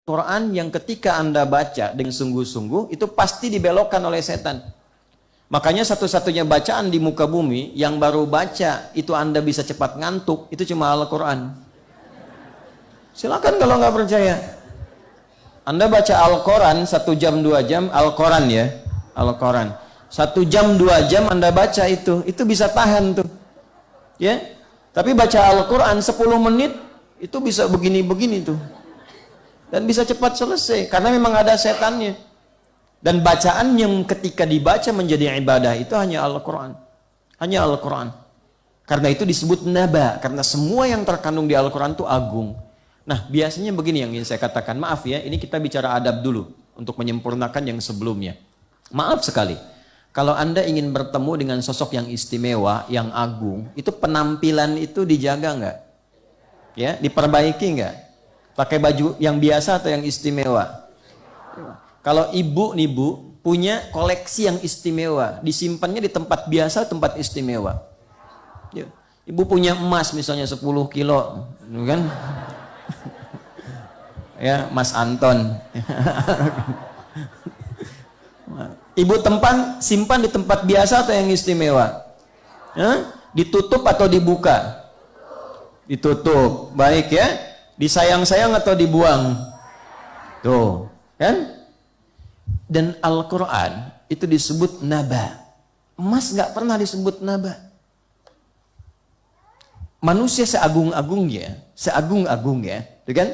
Quran yang ketika Anda baca dengan sungguh-sungguh itu pasti dibelokkan oleh setan. Makanya satu-satunya bacaan di muka bumi yang baru baca itu Anda bisa cepat ngantuk, itu cuma Al-Quran. Silakan kalau nggak percaya. Anda baca Al-Quran 1 jam 2 jam, Al-Quran ya, Al-Quran 1 jam 2 jam Anda baca itu bisa tahan tuh, ya. Tapi baca Al-Quran 10 menit itu bisa begini-begini tuh, dan bisa cepat selesai karena memang ada setannya. Dan bacaan yang ketika dibaca menjadi ibadah itu hanya Al-Quran, hanya Al-Quran. Karena itu disebut naba, karena semua yang terkandung di Al-Quran itu agung. Nah, biasanya begini yang ingin saya katakan. Maaf ya, ini kita bicara adab dulu untuk menyempurnakan yang sebelumnya. Maaf sekali, kalau Anda ingin bertemu dengan sosok yang istimewa, yang agung, itu penampilan itu dijaga nggak? Ya, diperbaiki nggak? Pakai baju yang biasa atau yang istimewa? Kalau ibu nih Bu, punya koleksi yang istimewa, disimpannya di tempat biasa, tempat istimewa. Ya. Ibu punya emas misalnya 10 kilo, kan? Ya, Mas Anton. Ibu simpan di tempat biasa atau yang istimewa? Ditutup atau dibuka? Ditutup. Baik ya. Disayang-sayang atau dibuang? Tuh, kan? Dan Al-Quran itu disebut naba. Emas nggak pernah disebut naba. Manusia seagung-agungnya, itu kan?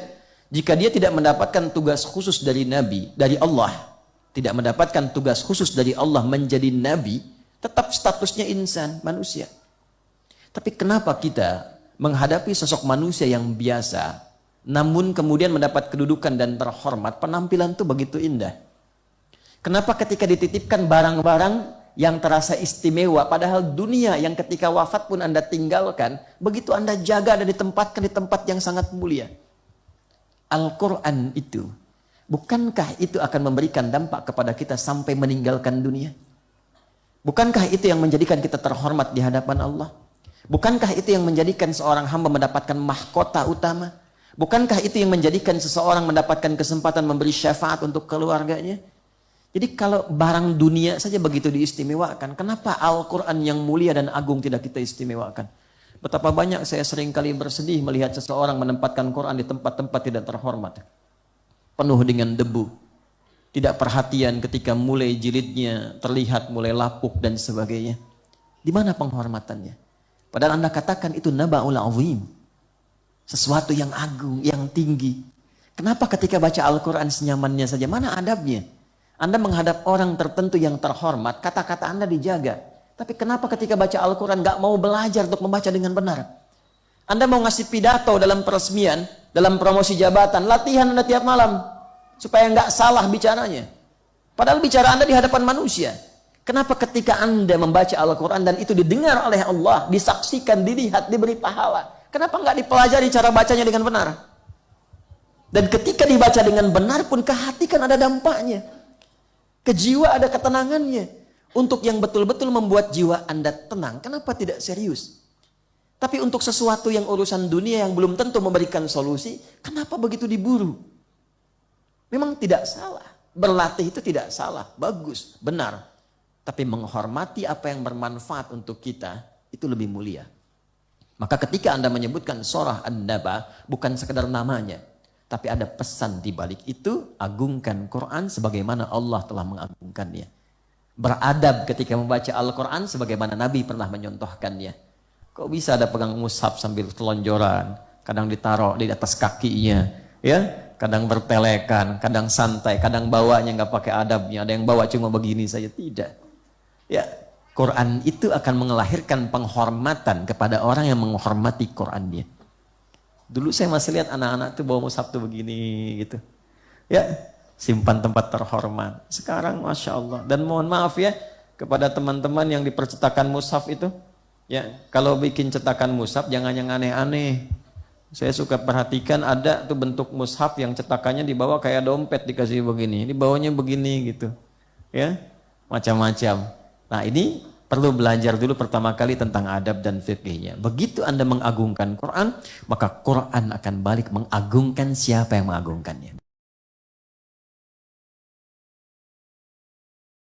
Jika dia tidak mendapatkan tugas khusus dari Nabi, dari Allah, tidak mendapatkan tugas khusus dari Allah menjadi Nabi, tetap statusnya insan, manusia. Tapi kenapa kita menghadapi sosok manusia yang biasa, namun kemudian mendapat kedudukan dan terhormat, penampilan itu begitu indah? Kenapa ketika dititipkan barang-barang yang terasa istimewa, padahal dunia yang ketika wafat pun Anda tinggalkan, begitu Anda jaga dan ditempatkan di tempat yang sangat mulia? Al-Quran itu, bukankah itu akan memberikan dampak kepada kita sampai meninggalkan dunia? Bukankah itu yang menjadikan kita terhormat di hadapan Allah? Bukankah itu yang menjadikan seorang hamba mendapatkan mahkota utama? Bukankah itu yang menjadikan seseorang mendapatkan kesempatan memberi syafaat untuk keluarganya? Jadi kalau barang dunia saja begitu diistimewakan, kenapa Al-Quran yang mulia dan agung tidak kita istimewakan? Betapa banyak saya sering kali bersedih melihat seseorang menempatkan Quran di tempat-tempat tidak terhormat. Penuh dengan debu. Tidak perhatian ketika mulai jilidnya terlihat mulai lapuk dan sebagainya. Di mana penghormatannya? Padahal Anda katakan itu naba'ul azim. Sesuatu yang agung, yang tinggi. Kenapa ketika baca Al-Quran senyamannya saja? Mana adabnya? Anda menghadap orang tertentu yang terhormat, kata-kata Anda dijaga. Tapi kenapa ketika baca Al-Quran gak mau belajar untuk membaca dengan benar? Anda mau ngasih pidato dalam peresmian, dalam promosi jabatan, latihan Anda tiap malam. Supaya gak salah bicaranya. Padahal bicara Anda di hadapan manusia. Kenapa ketika Anda membaca Al-Quran dan itu didengar oleh Allah, disaksikan, dilihat, diberi pahala? Kenapa gak dipelajari cara bacanya dengan benar? Dan ketika dibaca dengan benar pun ke hati kan ada dampaknya. Ke jiwa ada ketenangannya. Untuk yang betul-betul membuat jiwa Anda tenang, kenapa tidak serius? Tapi untuk sesuatu yang urusan dunia yang belum tentu memberikan solusi, kenapa begitu diburu? Memang tidak salah. Berlatih itu tidak salah, bagus, benar. Tapi menghormati apa yang bermanfaat untuk kita, itu lebih mulia. Maka ketika Anda menyebutkan surah An-Naba, bukan sekedar namanya, tapi ada pesan di balik itu, agungkan Quran sebagaimana Allah telah mengagungkannya. Beradab ketika membaca Al-Quran sebagaimana Nabi pernah menyontohkannya. Kok bisa ada pegang mushaf sambil telonjoran, kadang ditaruh di atas kakinya, ya, kadang bertelekan, kadang santai, kadang bawanya nggak pakai adabnya, ada yang bawa cuma begini saja, tidak. Ya, Quran itu akan melahirkan penghormatan kepada orang yang menghormati Qurannya. Dulu saya masih lihat anak-anak tuh bawa mushaf tuh begini gitu, ya. Simpan tempat terhormat. Sekarang Masya Allah. Dan mohon maaf ya kepada teman-teman yang di percetakan mushaf itu. Ya, kalau bikin cetakan mushaf jangan yang aneh-aneh. Saya suka perhatikan ada tuh bentuk mushaf yang cetakannya dibawa kayak dompet dikasih begini. Dibawanya begini gitu. Ya, macam-macam. Nah ini perlu belajar dulu pertama kali tentang adab dan fikihnya. Begitu Anda mengagungkan Quran, maka Quran akan balik mengagungkan siapa yang mengagungkannya.